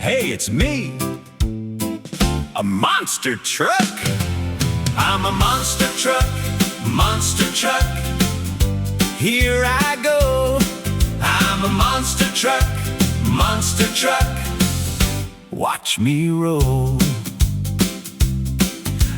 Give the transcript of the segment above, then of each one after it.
Hey, it's me, a monster truck. I'm a monster truck, monster truck. Here I go. I'm a monster truck, monster truck. Watch me roll.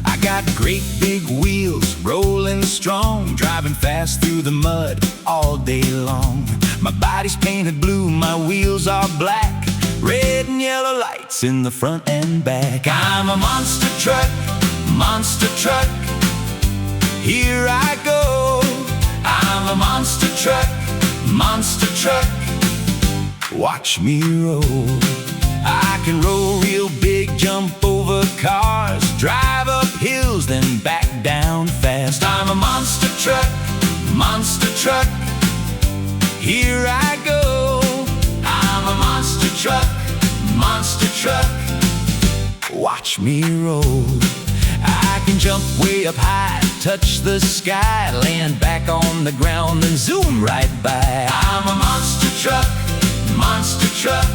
I got great big wheels, rolling strong, driving fast through the mud all day long. My body's painted blue, my wheels are black, red and yellow lights in the front and back. I'm a monster truck, monster truck. Here I go. I'm a monster truck, monster truck. Watch me roll. I can roll real big, jump over cars, drive up hills, then back down fast. I'm a monster truck, monster truck. Here I go. I'm a monster truck, monster truck. Watch me roll. I can jump way up high, touch the sky, land back on the ground, then zoom right by. I'm a monster truck, monster truck.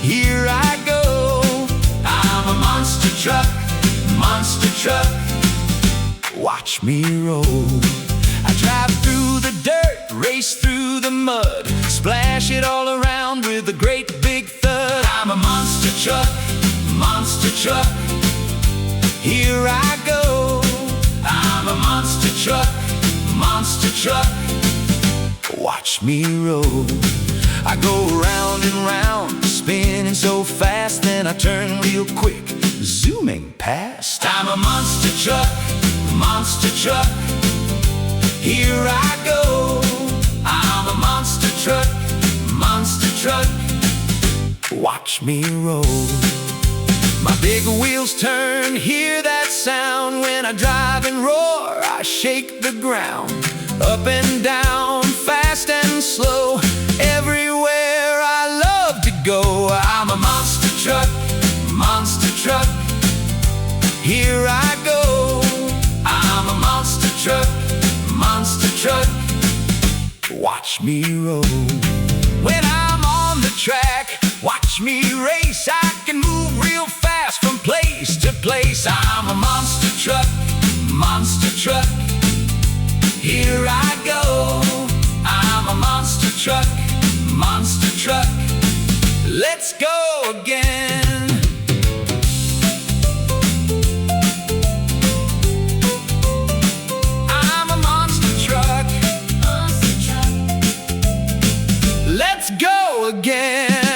Here I go. I'm a monster truck, monster truck. Watch me roll. I drive through the dirt, race through the mud, splash it all around with a great big thud. I'm a monster truck, monster truck. Here I go. I'm a monster truck, monster truck. Watch me roll. I go round and round, spinning so fast, then I turn real quick, zooming past. I'm a monster truck, monster truck. Here I go. I'm a monster truck, monster truck. Watch me roll. My big wheels turn, hear that sound. When I drive and roar, I shake the ground. Up and down, fast and slow, everywhere I love to go. I'm a monster truck, monster truck. Here I go. I'm a monster truck, monster truck. Watch me roll. When I'm on the track, watch me race. I can move real fast from place to place. I'm a monster truck, monster truck. Here I go. I'm a monster truck, monster truck. Let's go again. I'm a monster truck, monster truck. Let's go again.